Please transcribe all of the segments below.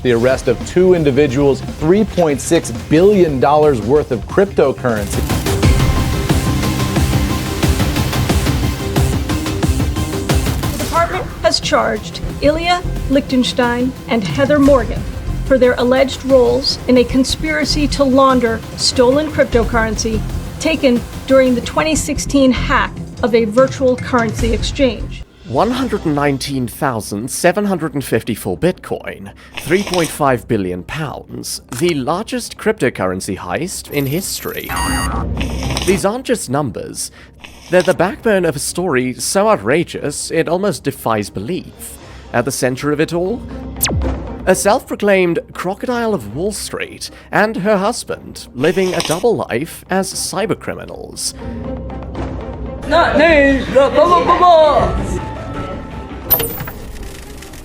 The arrest of two individuals, $3.6 billion worth of cryptocurrency. The department has charged Ilya Lichtenstein and Heather Morgan for their alleged roles in a conspiracy to launder stolen cryptocurrency taken during the 2016 hack of a virtual currency exchange. 119,754 Bitcoin, 3.5 billion pounds, the largest cryptocurrency heist in history. These aren't just numbers, they're the backbone of a story so outrageous it almost defies belief. At the center of it all, a self-proclaimed crocodile of Wall Street and her husband living a double life as cybercriminals.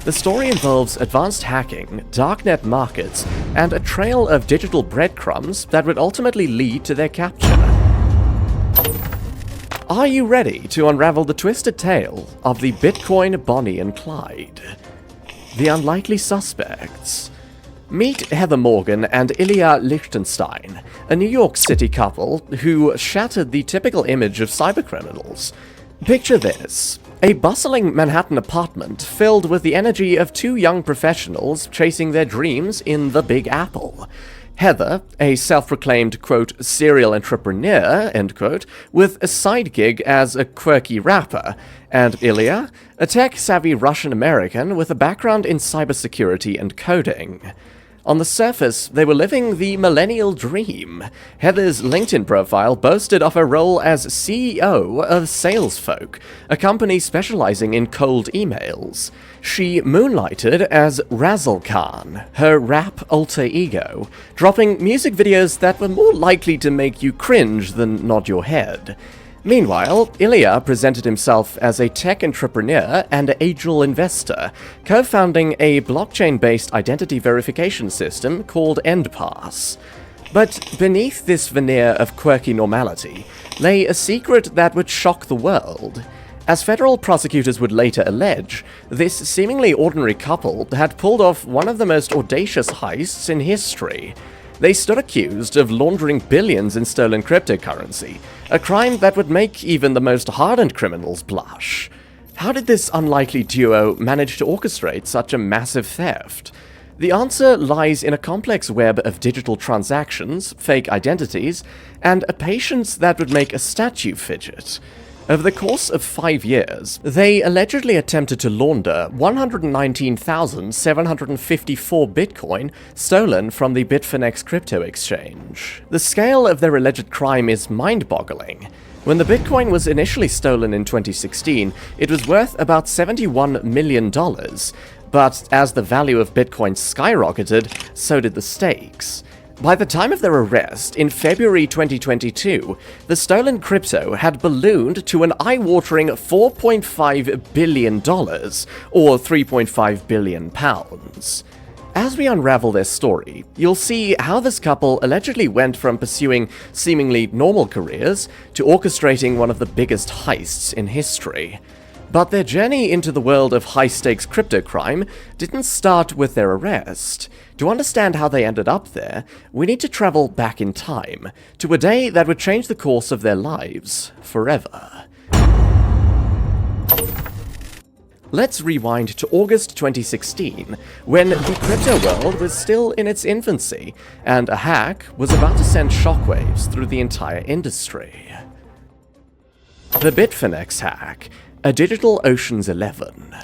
The story involves advanced hacking, darknet markets, and a trail of digital breadcrumbs that would ultimately lead to their capture. Are you ready to unravel the twisted tale of the Bitcoin Bonnie and Clyde? The unlikely suspects. Meet Heather Morgan and Ilya Lichtenstein, a New York City couple who shattered the typical image of cybercriminals. Picture this. A bustling Manhattan apartment filled with the energy of two young professionals chasing their dreams in the Big Apple. Heather, a self-proclaimed, quote, serial entrepreneur, end quote, with a side gig as a quirky rapper, and Ilya, a tech-savvy Russian-American with a background in cybersecurity and coding. On the surface, they were living the millennial dream. Heather's LinkedIn profile boasted of her role as CEO of Salesfolk, a company specializing in cold emails. She moonlighted as Razzle Khan, her rap alter ego, dropping music videos that were more likely to make you cringe than nod your head. Meanwhile, Ilya presented himself as a tech entrepreneur and angel investor, co-founding a blockchain-based identity verification system called EndPass. But beneath this veneer of quirky normality lay a secret that would shock the world. As federal prosecutors would later allege, this seemingly ordinary couple had pulled off one of the most audacious heists in history. They stood accused of laundering billions in stolen cryptocurrency, a crime that would make even the most hardened criminals blush. How did this unlikely duo manage to orchestrate such a massive theft? The answer lies in a complex web of digital transactions, fake identities, and a patience that would make a statue fidget. Over the course of 5 years, they allegedly attempted to launder 119,754 Bitcoin stolen from the Bitfinex crypto exchange. The scale of their alleged crime is mind-boggling. When the Bitcoin was initially stolen in 2016, it was worth about $71 million, but as the value of Bitcoin skyrocketed, so did the stakes. By the time of their arrest, in February 2022, the stolen crypto had ballooned to an eye-watering $4.5 billion, or 3.5 billion pounds. As we unravel their story, you'll see how this couple allegedly went from pursuing seemingly normal careers to orchestrating one of the biggest heists in history. But their journey into the world of high-stakes crypto crime didn't start with their arrest. To understand how they ended up there, we need to travel back in time, to a day that would change the course of their lives forever. Let's rewind to August 2016, when the crypto world was still in its infancy, and a hack was about to send shockwaves through the entire industry. The Bitfinex hack, a digital Ocean's 11.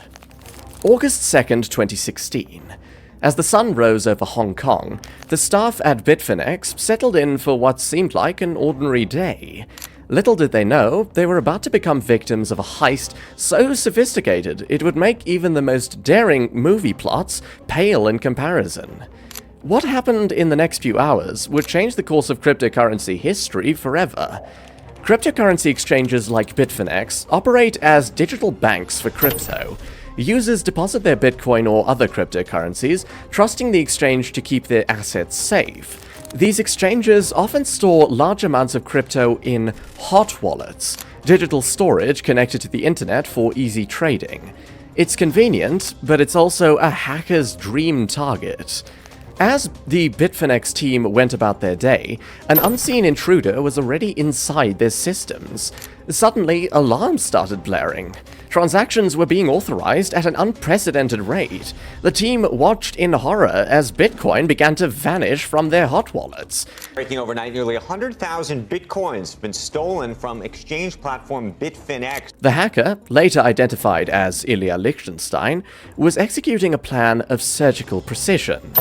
August 2nd, 2016. As the sun rose over Hong Kong, the staff at Bitfinex settled in for what seemed like an ordinary day. Little did they know, they were about to become victims of a heist so sophisticated it would make even the most daring movie plots pale in comparison. What happened in the next few hours would change the course of cryptocurrency history forever. Cryptocurrency exchanges like Bitfinex operate as digital banks for crypto. Users deposit their Bitcoin or other cryptocurrencies, trusting the exchange to keep their assets safe. These exchanges often store large amounts of crypto in hot wallets, digital storage connected to the internet for easy trading. It's convenient, but it's also a hacker's dream target. As the Bitfinex team went about their day, an unseen intruder was already inside their systems. Suddenly, alarms started blaring. Transactions were being authorized at an unprecedented rate. The team watched in horror as Bitcoin began to vanish from their hot wallets. Breaking overnight, nearly 100,000 Bitcoins have been stolen from exchange platform Bitfinex. The hacker, later identified as Ilya Lichtenstein, was executing a plan of surgical precision.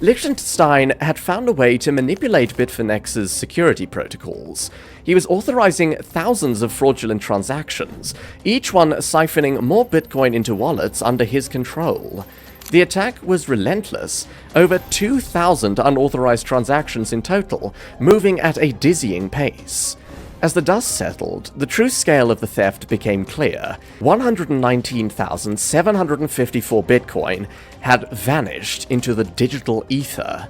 Lichtenstein had found a way to manipulate Bitfinex's security protocols. He was authorizing thousands of fraudulent transactions, each one siphoning more Bitcoin into wallets under his control. The attack was relentless, over 2,000 unauthorized transactions in total, moving at a dizzying pace. As the dust settled, the true scale of the theft became clear. 119,754 Bitcoin had vanished into the digital ether.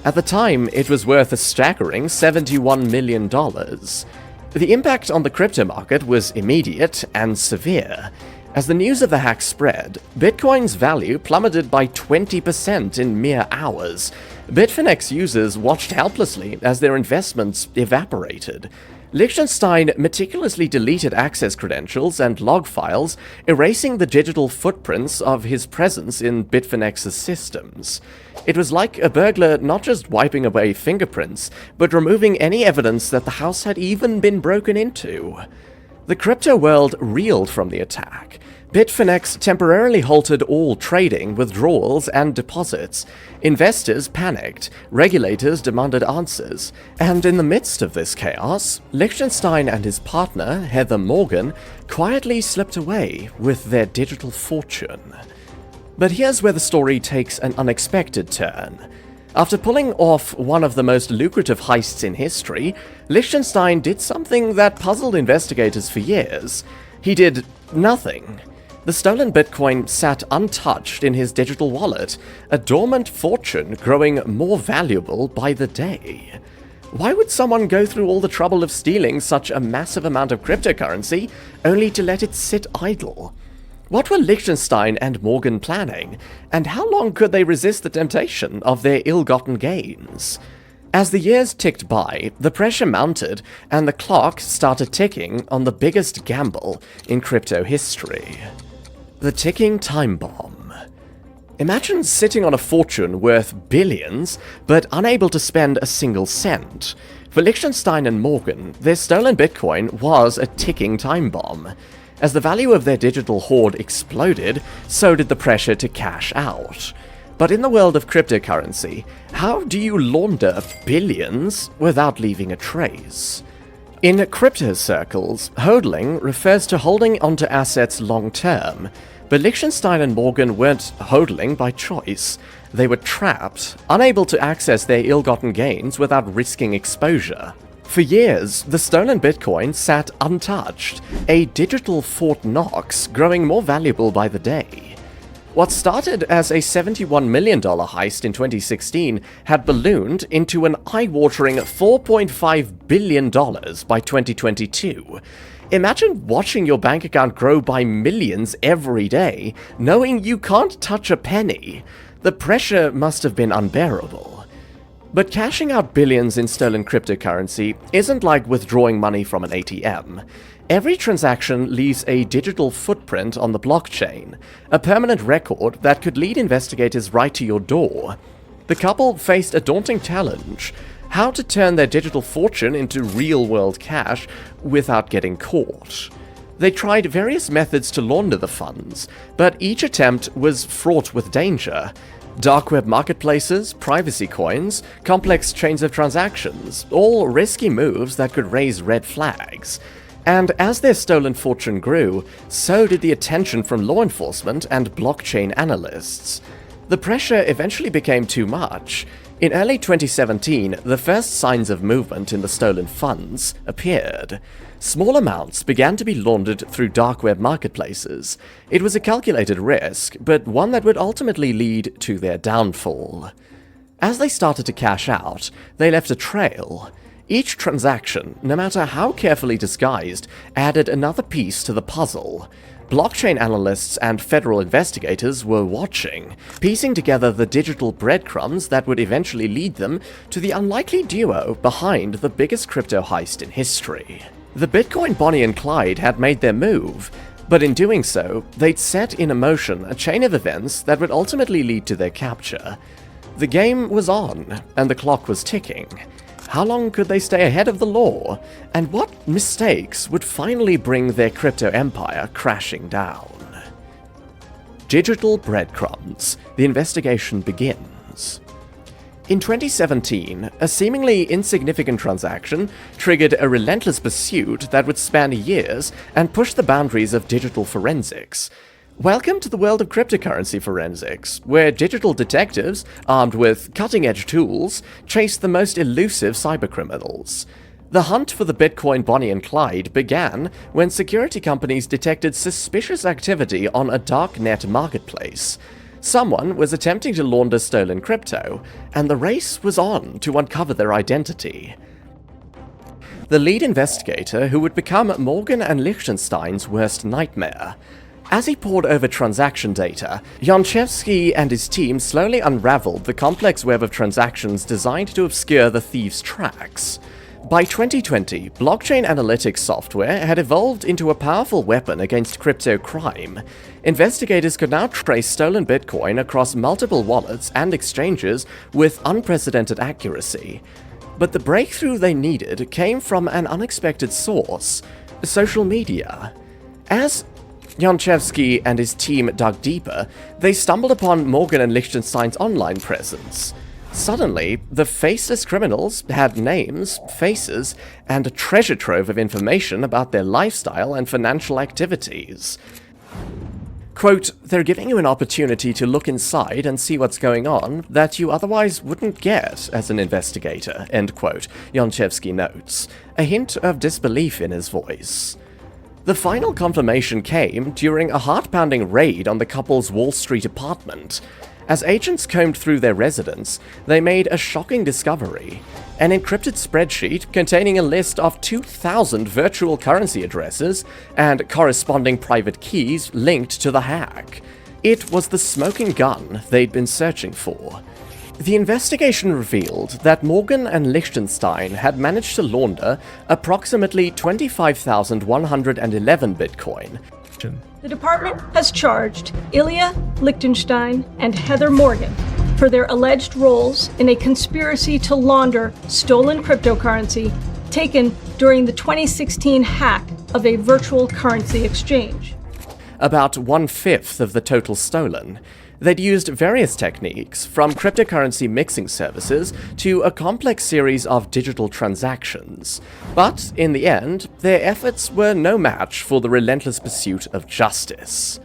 At the time, it was worth a staggering $71 million. The impact on the crypto market was immediate and severe. As the news of the hack spread, Bitcoin's value plummeted by 20% in mere hours. Bitfinex users watched helplessly as their investments evaporated. Lichtenstein meticulously deleted access credentials and log files, erasing the digital footprints of his presence in Bitfinex's systems. It was like a burglar not just wiping away fingerprints, but removing any evidence that the house had even been broken into. The crypto world reeled from the attack. Bitfinex temporarily halted all trading, withdrawals, and deposits. Investors panicked, regulators demanded answers, and in the midst of this chaos, Lichtenstein and his partner, Heather Morgan, quietly slipped away with their digital fortune. But here's where the story takes an unexpected turn. After pulling off one of the most lucrative heists in history, Lichtenstein did something that puzzled investigators for years. He did nothing. The stolen Bitcoin sat untouched in his digital wallet, a dormant fortune growing more valuable by the day. Why would someone go through all the trouble of stealing such a massive amount of cryptocurrency only to let it sit idle? What were Lichtenstein and Morgan planning, and how long could they resist the temptation of their ill-gotten gains? As the years ticked by, the pressure mounted, and the clock started ticking on the biggest gamble in crypto history. The ticking time bomb. Imagine sitting on a fortune worth billions, but unable to spend a single cent. For Lichtenstein and Morgan, their stolen Bitcoin was a ticking time bomb. As the value of their digital hoard exploded, so did the pressure to cash out. But in the world of cryptocurrency, how do you launder billions without leaving a trace? In crypto circles, hodling refers to holding onto assets long-term, but Lichtenstein and Morgan weren't hodling by choice. They were trapped, unable to access their ill-gotten gains without risking exposure. For years, the stolen Bitcoin sat untouched, a digital Fort Knox growing more valuable by the day. What started as a $71 million heist in 2016 had ballooned into an eye-watering $4.5 billion by 2022. Imagine watching your bank account grow by millions every day, knowing you can't touch a penny. The pressure must have been unbearable. But cashing out billions in stolen cryptocurrency isn't like withdrawing money from an ATM. Every transaction leaves a digital footprint on the blockchain, a permanent record that could lead investigators right to your door. The couple faced a daunting challenge: how to turn their digital fortune into real-world cash without getting caught. They tried various methods to launder the funds, but each attempt was fraught with danger. Dark web marketplaces, privacy coins, complex chains of transactions, all risky moves that could raise red flags. And as their stolen fortune grew, so did the attention from law enforcement and blockchain analysts. The pressure eventually became too much. In early 2017, the first signs of movement in the stolen funds appeared. Small amounts began to be laundered through dark web marketplaces. It was a calculated risk, but one that would ultimately lead to their downfall. As they started to cash out, they left a trail. Each transaction, no matter how carefully disguised, added another piece to the puzzle. Blockchain analysts and federal investigators were watching, piecing together the digital breadcrumbs that would eventually lead them to the unlikely duo behind the biggest crypto heist in history. The Bitcoin Bonnie and Clyde had made their move, but in doing so, they'd set in motion a chain of events that would ultimately lead to their capture. The game was on, and the clock was ticking. How long could they stay ahead of the law? And what mistakes would finally bring their crypto empire crashing down? Digital breadcrumbs. The investigation begins. In 2017, a seemingly insignificant transaction triggered a relentless pursuit that would span years and push the boundaries of digital forensics. Welcome to the world of cryptocurrency forensics, where digital detectives, armed with cutting-edge tools, chase the most elusive cybercriminals. The hunt for the Bitcoin Bonnie and Clyde began when security companies detected suspicious activity on a darknet marketplace. Someone was attempting to launder stolen crypto, and the race was on to uncover their identity. The lead investigator, who would become Morgan and Lichtenstein's worst nightmare. As he pored over transaction data, Janchevsky and his team slowly unraveled the complex web of transactions designed to obscure the thieves' tracks. By 2020, blockchain analytics software had evolved into a powerful weapon against crypto crime. Investigators could now trace stolen Bitcoin across multiple wallets and exchanges with unprecedented accuracy. But the breakthrough they needed came from an unexpected source: social media. As Janchevsky and his team dug deeper, they stumbled upon Morgan and Lichtenstein's online presence. Suddenly, the faceless criminals had names, faces, and a treasure trove of information about their lifestyle and financial activities. Quote, "They're giving you an opportunity to look inside and see what's going on that you otherwise wouldn't get as an investigator," end quote, Janchevsky notes, a hint of disbelief in his voice. The final confirmation came during a heart-pounding raid on the couple's Wall Street apartment. As agents combed through their residence, they made a shocking discovery: an encrypted spreadsheet containing a list of 2,000 virtual currency addresses and corresponding private keys linked to the hack. It was the smoking gun they'd been searching for. The investigation revealed that Morgan and Lichtenstein had managed to launder approximately 25,111 Bitcoin. The department has charged Ilya, Lichtenstein, and Heather Morgan for their alleged roles in a conspiracy to launder stolen cryptocurrency taken during the 2016 hack of a virtual currency exchange. About 1/5 of the total stolen. They'd used various techniques, from cryptocurrency mixing services to a complex series of digital transactions. But, in the end, their efforts were no match for the relentless pursuit of justice.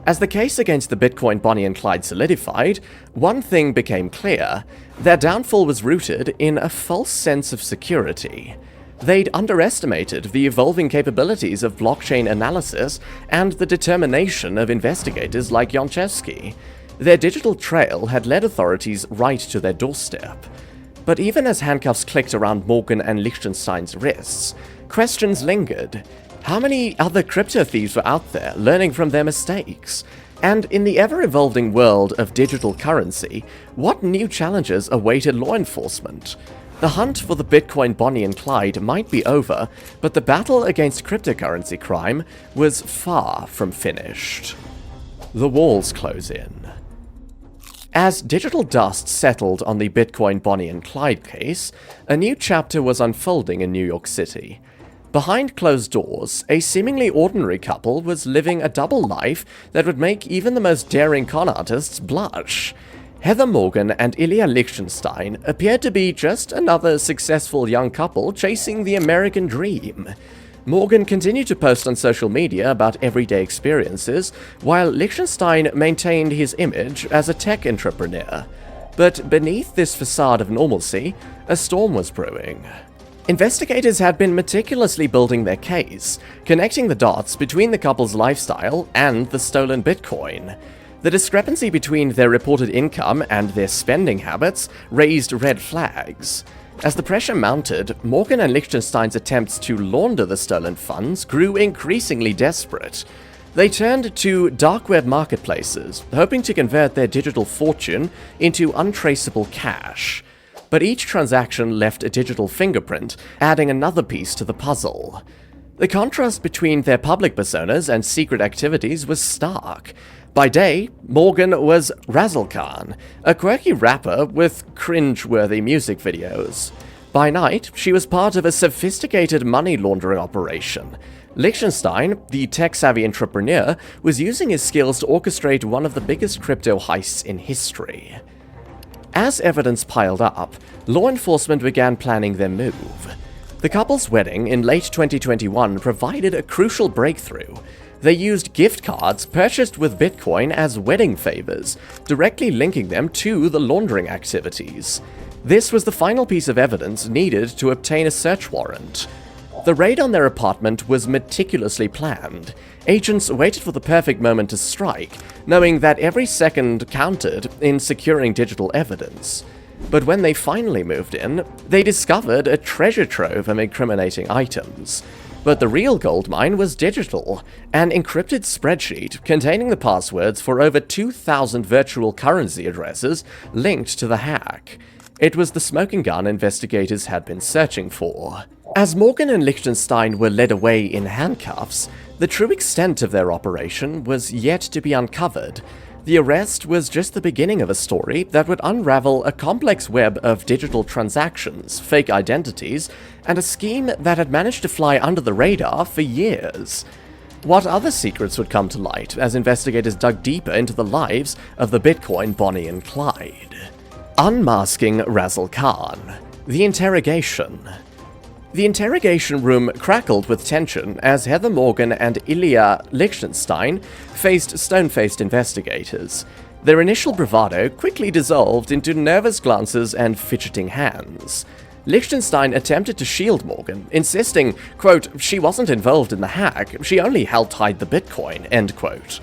As the case against the Bitcoin Bonnie and Clyde solidified, one thing became clear: their downfall was rooted in a false sense of security. They'd underestimated the evolving capabilities of blockchain analysis and the determination of investigators like Janchevsky. Their digital trail had led authorities right to their doorstep. But even as handcuffs clicked around Morgan and Lichtenstein's wrists, questions lingered. How many other crypto thieves were out there learning from their mistakes? And in the ever-evolving world of digital currency, what new challenges awaited law enforcement? The hunt for the Bitcoin Bonnie and Clyde might be over, but the battle against cryptocurrency crime was far from finished. The walls close in. As digital dust settled on the Bitcoin Bonnie and Clyde case, a new chapter was unfolding in New York City. Behind closed doors, a seemingly ordinary couple was living a double life that would make even the most daring con artists blush. Heather Morgan and Ilya Lichtenstein appeared to be just another successful young couple chasing the American dream. Morgan continued to post on social media about everyday experiences, while Lichtenstein maintained his image as a tech entrepreneur. But beneath this facade of normalcy, a storm was brewing. Investigators had been meticulously building their case, connecting the dots between the couple's lifestyle and the stolen Bitcoin. The discrepancy between their reported income and their spending habits raised red flags. As the pressure mounted, Morgan and Lichtenstein's attempts to launder the stolen funds grew increasingly desperate. They turned to dark web marketplaces, hoping to convert their digital fortune into untraceable cash. But each transaction left a digital fingerprint, adding another piece to the puzzle. The contrast between their public personas and secret activities was stark. By day, Morgan was Razzle Khan, a quirky rapper with cringe-worthy music videos. By night, she was part of a sophisticated money laundering operation. Lichtenstein, the tech-savvy entrepreneur, was using his skills to orchestrate one of the biggest crypto heists in history. As evidence piled up, law enforcement began planning their move. The couple's wedding in late 2021 provided a crucial breakthrough. They used gift cards purchased with Bitcoin as wedding favors, directly linking them to the laundering activities. This was the final piece of evidence needed to obtain a search warrant. The raid on their apartment was meticulously planned. Agents waited for the perfect moment to strike, knowing that every second counted in securing digital evidence. But when they finally moved in, they discovered a treasure trove of incriminating items. But the real goldmine was digital, an encrypted spreadsheet containing the passwords for over 2,000 virtual currency addresses linked to the hack. It was the smoking gun investigators had been searching for. As Morgan and Lichtenstein were led away in handcuffs, the true extent of their operation was yet to be uncovered. The arrest was just the beginning of a story that would unravel a complex web of digital transactions, fake identities, and a scheme that had managed to fly under the radar for years. What other secrets would come to light as investigators dug deeper into the lives of the Bitcoin Bonnie and Clyde? Unmasking Razzle Khan. The interrogation. The interrogation room crackled with tension as Heather Morgan and Ilya Lichtenstein faced stone-faced investigators. Their initial bravado quickly dissolved into nervous glances and fidgeting hands. Lichtenstein attempted to shield Morgan, insisting, quote, she wasn't involved in the hack, she only helped hide the Bitcoin, end quote.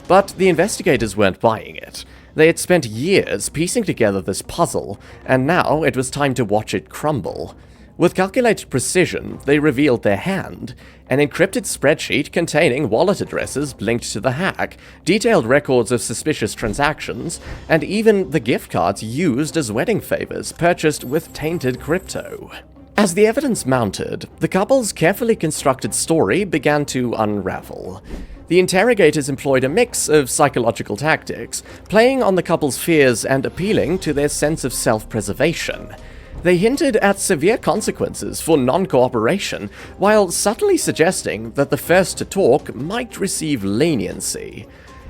But the investigators weren't buying it. They had spent years piecing together this puzzle, and now it was time to watch it crumble. With calculated precision, they revealed their hand, an encrypted spreadsheet containing wallet addresses linked to the hack, detailed records of suspicious transactions, and even the gift cards used as wedding favors purchased with tainted crypto. As the evidence mounted, the couple's carefully constructed story began to unravel. The interrogators employed a mix of psychological tactics, playing on the couple's fears and appealing to their sense of self-preservation. They hinted at severe consequences for non-cooperation, while subtly suggesting that the first to talk might receive leniency.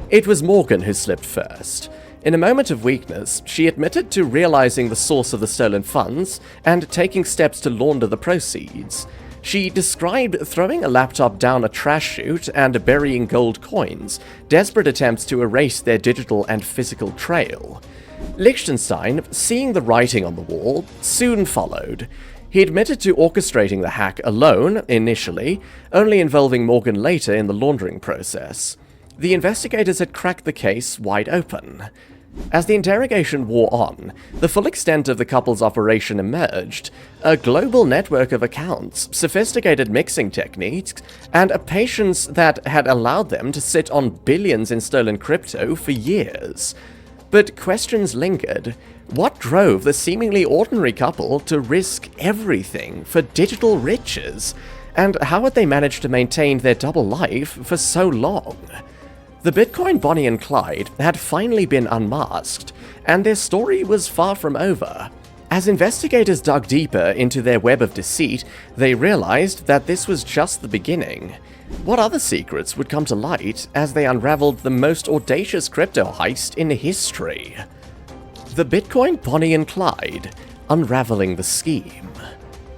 It was Morgan who slipped first. In a moment of weakness, she admitted to realizing the source of the stolen funds and taking steps to launder the proceeds. She described throwing a laptop down a trash chute and burying gold coins, desperate attempts to erase their digital and physical trail. Lichtenstein, seeing the writing on the wall, soon followed. He admitted to orchestrating the hack alone, initially, only involving Morgan later in the laundering process. The investigators had cracked the case wide open. As the interrogation wore on, the full extent of the couple's operation emerged: a global network of accounts, sophisticated mixing techniques, and a patience that had allowed them to sit on billions in stolen crypto for years. But questions lingered. What drove the seemingly ordinary couple to risk everything for digital riches? And how had they managed to maintain their double life for so long? The Bitcoin Bonnie and Clyde had finally been unmasked, and their story was far from over. As investigators dug deeper into their web of deceit, they realized that this was just the beginning. What other secrets would come to light as they unraveled the most audacious crypto heist in history? The Bitcoin Bonnie and Clyde, unraveling the scheme.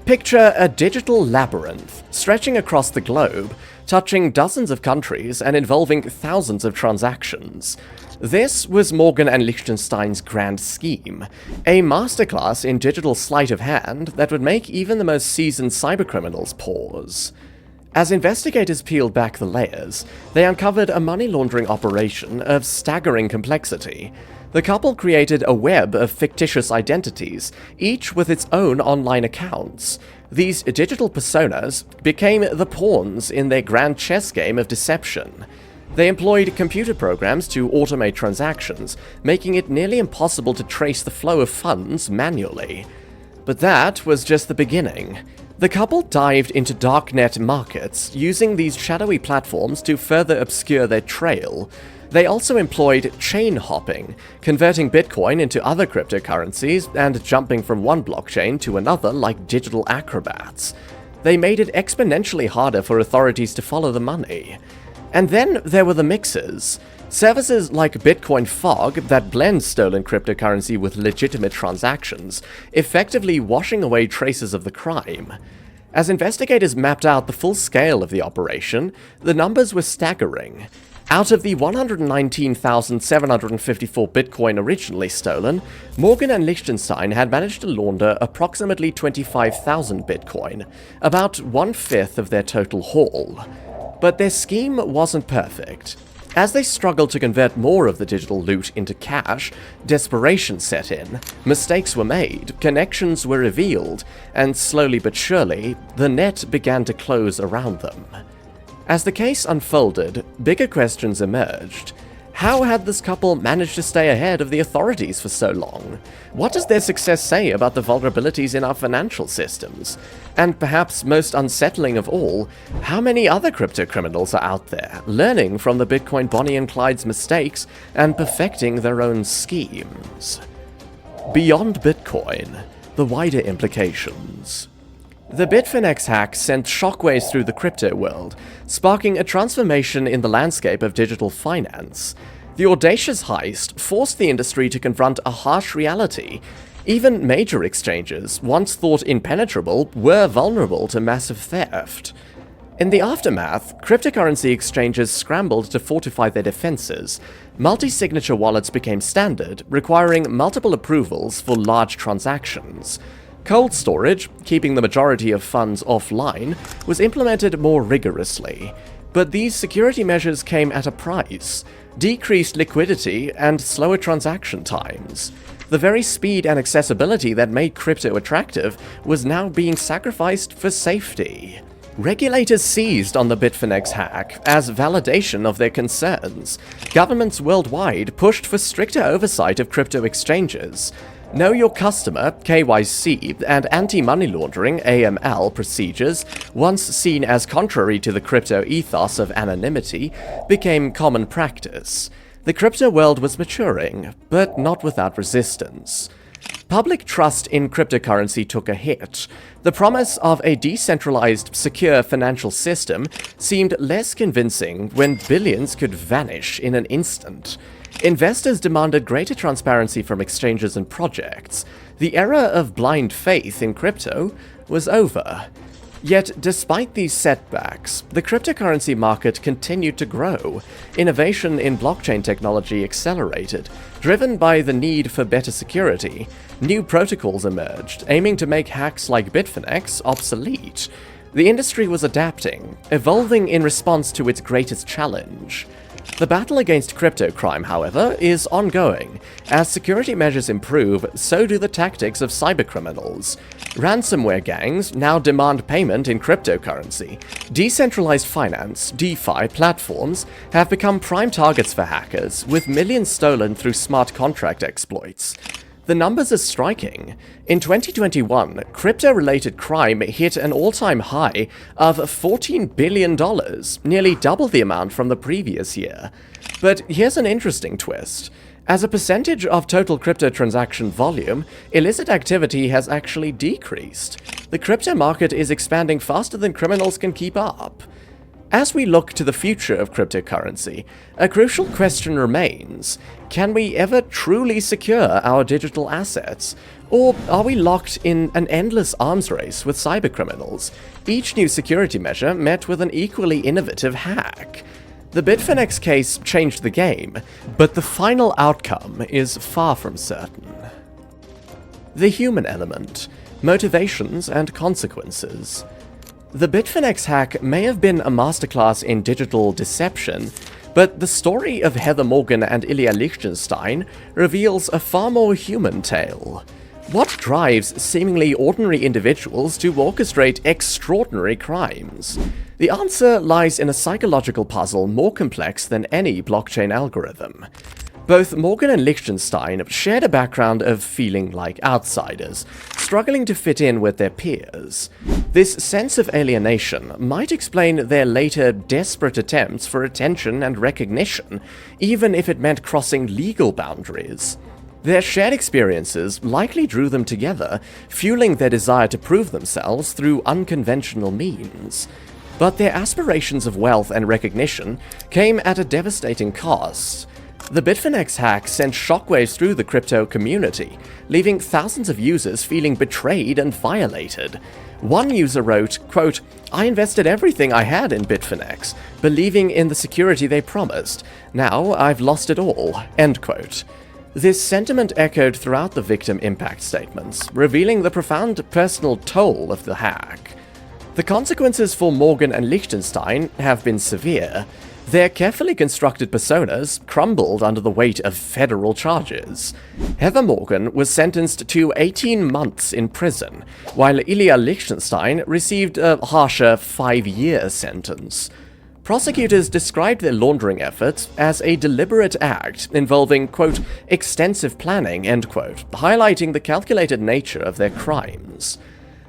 Picture a digital labyrinth stretching across the globe, touching dozens of countries and involving thousands of transactions. This was Morgan and Lichtenstein's grand scheme, a masterclass in digital sleight of hand that would make even the most seasoned cybercriminals pause. As investigators peeled back the layers, they uncovered a money laundering operation of staggering complexity. The couple created a web of fictitious identities, each with its own online accounts. These digital personas became the pawns in their grand chess game of deception. They employed computer programs to automate transactions, making it nearly impossible to trace the flow of funds manually. But that was just the beginning. The couple dived into darknet markets, using these shadowy platforms to further obscure their trail. They also employed chain hopping, converting Bitcoin into other cryptocurrencies and jumping from one blockchain to another like digital acrobats. They made it exponentially harder for authorities to follow the money. And then there were the mixers. Services like Bitcoin Fog that blend stolen cryptocurrency with legitimate transactions, effectively washing away traces of the crime. As investigators mapped out the full scale of the operation, the numbers were staggering. Out of the 119,754 Bitcoin originally stolen, Morgan and Liechtenstein had managed to launder approximately 25,000 Bitcoin, about 1/5 of their total haul. But their scheme wasn't perfect. As they struggled to convert more of the digital loot into cash, desperation set in, mistakes were made, connections were revealed, and slowly but surely, the net began to close around them. As the case unfolded, bigger questions emerged. How had this couple managed to stay ahead of the authorities for so long? What does their success say about the vulnerabilities in our financial systems? And perhaps most unsettling of all, how many other crypto criminals are out there, learning from the Bitcoin Bonnie and Clyde's mistakes and perfecting their own schemes? Beyond Bitcoin, the wider implications. The Bitfinex hack sent shockwaves through the crypto world, sparking a transformation in the landscape of digital finance. The audacious heist forced the industry to confront a harsh reality. Even major exchanges, once thought impenetrable, were vulnerable to massive theft. In the aftermath, cryptocurrency exchanges scrambled to fortify their defenses. Multi-signature wallets became standard, requiring multiple approvals for large transactions. Cold storage, keeping the majority of funds offline, was implemented more rigorously. But these security measures came at a price: decreased liquidity and slower transaction times. The very speed and accessibility that made crypto attractive was now being sacrificed for safety. Regulators seized on the Bitfinex hack as validation of their concerns. Governments worldwide pushed for stricter oversight of crypto exchanges. Know Your Customer, KYC, and anti-money laundering, AML, procedures, once seen as contrary to the crypto ethos of anonymity, became common practice. The crypto world was maturing, but not without resistance. Public trust in cryptocurrency took a hit. The promise of a decentralized, secure financial system seemed less convincing when billions could vanish in an instant. Investors demanded greater transparency from exchanges and projects. The era of blind faith in crypto was over. Yet, despite these setbacks, the cryptocurrency market continued to grow. Innovation in blockchain technology accelerated, driven by the need for better security. New protocols emerged, aiming to make hacks like Bitfinex obsolete. The industry was adapting, evolving in response to its greatest challenge. The battle against crypto crime, however, is ongoing. As security measures improve, so do the tactics of cybercriminals. Ransomware gangs now demand payment in cryptocurrency. Decentralized finance, DeFi, platforms have become prime targets for hackers, with millions stolen through smart contract exploits. The numbers are striking. In 2021, crypto-related crime hit an all-time high of $14 billion, nearly double the amount from the previous year. But here's an interesting twist. As a percentage of total crypto transaction volume, illicit activity has actually decreased. The crypto market is expanding faster than criminals can keep up. As we look to the future of cryptocurrency, a crucial question remains: can we ever truly secure our digital assets? Or are we locked in an endless arms race with cybercriminals, each new security measure met with an equally innovative hack? The Bitfinex case changed the game, but the final outcome is far from certain. The human element, motivations and consequences. The Bitfinex hack may have been a masterclass in digital deception, but the story of Heather Morgan and Ilya Liechtenstein reveals a far more human tale. What drives seemingly ordinary individuals to orchestrate extraordinary crimes? The answer lies in a psychological puzzle more complex than any blockchain algorithm. Both Morgan and Lichtenstein shared a background of feeling like outsiders, struggling to fit in with their peers. This sense of alienation might explain their later desperate attempts for attention and recognition, even if it meant crossing legal boundaries. Their shared experiences likely drew them together, fueling their desire to prove themselves through unconventional means. But their aspirations of wealth and recognition came at a devastating cost. The Bitfinex hack sent shockwaves through the crypto community, leaving thousands of users feeling betrayed and violated. One user wrote, quote, "I invested everything I had in Bitfinex, believing in the security they promised. Now I've lost it all." End quote. This sentiment echoed throughout the victim impact statements, revealing the profound personal toll of the hack. The consequences for Morgan and Lichtenstein have been severe. Their carefully constructed personas crumbled under the weight of federal charges. Heather Morgan was sentenced to 18 months in prison, while Ilya Lichtenstein received a harsher 5-year sentence. Prosecutors described their laundering efforts as a deliberate act involving, quote, extensive planning, end quote, highlighting the calculated nature of their crimes.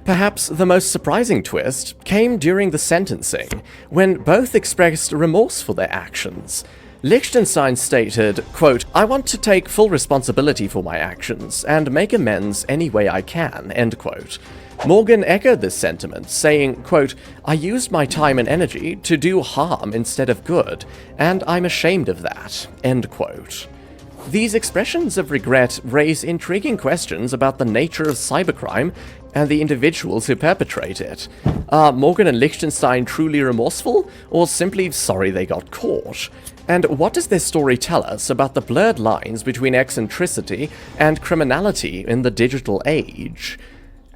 Perhaps the most surprising twist came during the sentencing, when both expressed remorse for their actions. Lichtenstein stated, quote, "I want to take full responsibility for my actions and make amends any way I can," end quote. Morgan echoed this sentiment, saying, quote, "I used my time and energy to do harm instead of good, and I'm ashamed of that," end quote. These expressions of regret raise intriguing questions about the nature of cybercrime and the individuals who perpetrate it. Are Morgan and Lichtenstein truly remorseful, or simply sorry they got caught? And what does their story tell us about the blurred lines between eccentricity and criminality in the digital age?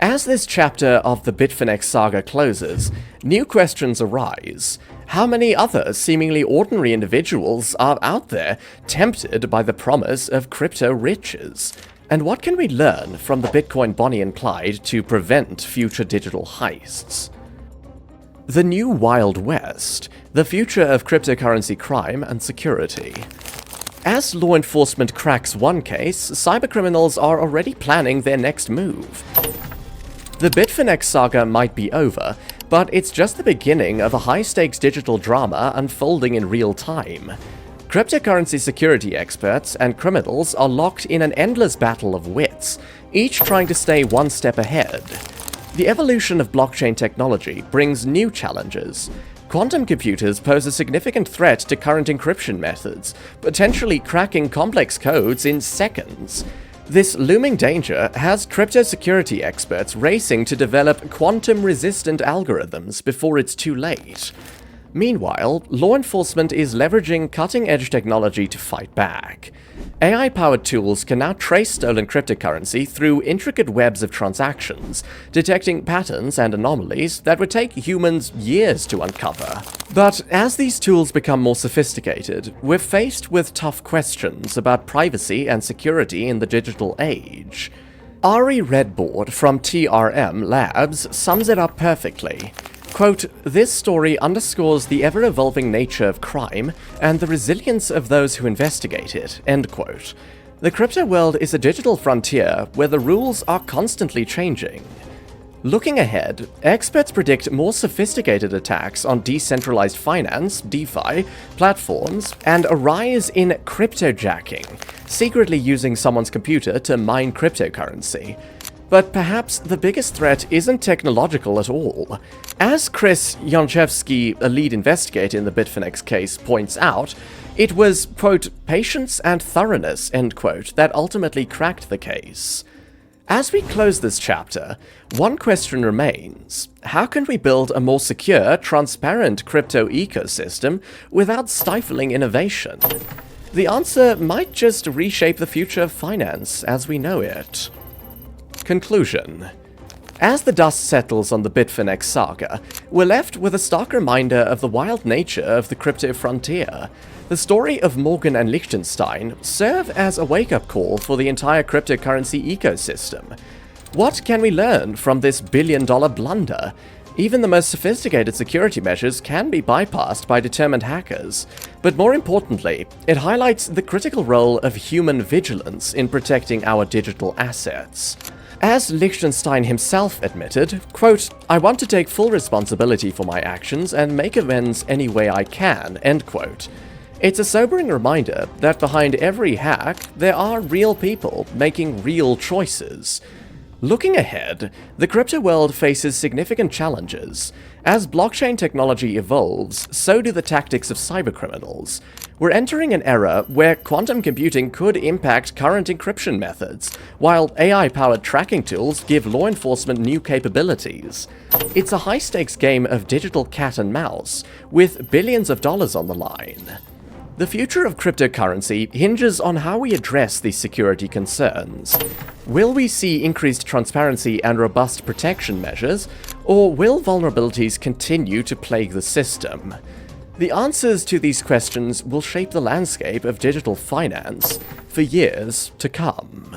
As this chapter of the Bitfinex saga closes, new questions arise. How many other seemingly ordinary individuals are out there tempted by the promise of crypto riches? And what can we learn from the Bitcoin Bonnie and Clyde to prevent future digital heists? The new Wild West, the future of cryptocurrency crime and security. As law enforcement cracks one case, cybercriminals are already planning their next move. The Bitfinex saga might be over, but it's just the beginning of a high-stakes digital drama unfolding in real time. Cryptocurrency security experts and criminals are locked in an endless battle of wits, each trying to stay one step ahead. The evolution of blockchain technology brings new challenges. Quantum computers pose a significant threat to current encryption methods, potentially cracking complex codes in seconds. This looming danger has crypto security experts racing to develop quantum-resistant algorithms before it's too late. Meanwhile, law enforcement is leveraging cutting-edge technology to fight back. AI-powered tools can now trace stolen cryptocurrency through intricate webs of transactions, detecting patterns and anomalies that would take humans years to uncover. But as these tools become more sophisticated, we're faced with tough questions about privacy and security in the digital age. Ari Redboard from TRM Labs sums it up perfectly. Quote, "This story underscores the ever-evolving nature of crime and the resilience of those who investigate it," end quote. The crypto world is a digital frontier where the rules are constantly changing. Looking ahead, experts predict more sophisticated attacks on decentralized finance, DeFi, platforms, and a rise in cryptojacking, secretly using someone's computer to mine cryptocurrency. But perhaps the biggest threat isn't technological at all. As Chris Yonchevsky, a lead investigator in the Bitfinex case, points out, it was, quote, "patience and thoroughness," end quote, that ultimately cracked the case. As we close this chapter, one question remains. How can we build a more secure, transparent crypto ecosystem without stifling innovation? The answer might just reshape the future of finance as we know it. Conclusion. As the dust settles on the Bitfinex saga, we're left with a stark reminder of the wild nature of the crypto frontier. The story of Morgan and Liechtenstein serve as a wake-up call for the entire cryptocurrency ecosystem. What can we learn from this billion-dollar blunder? Even the most sophisticated security measures can be bypassed by determined hackers. But more importantly, it highlights the critical role of human vigilance in protecting our digital assets. As Liechtenstein himself admitted, quote, "I want to take full responsibility for my actions and make amends any way I can," end quote. It's a sobering reminder that behind every hack, there are real people making real choices. Looking ahead, the crypto world faces significant challenges. As blockchain technology evolves, so do the tactics of cybercriminals. We're entering an era where quantum computing could impact current encryption methods, while AI-powered tracking tools give law enforcement new capabilities. It's a high-stakes game of digital cat and mouse, with billions of dollars on the line. The future of cryptocurrency hinges on how we address these security concerns. Will we see increased transparency and robust protection measures, or will vulnerabilities continue to plague the system? The answers to these questions will shape the landscape of digital finance for years to come.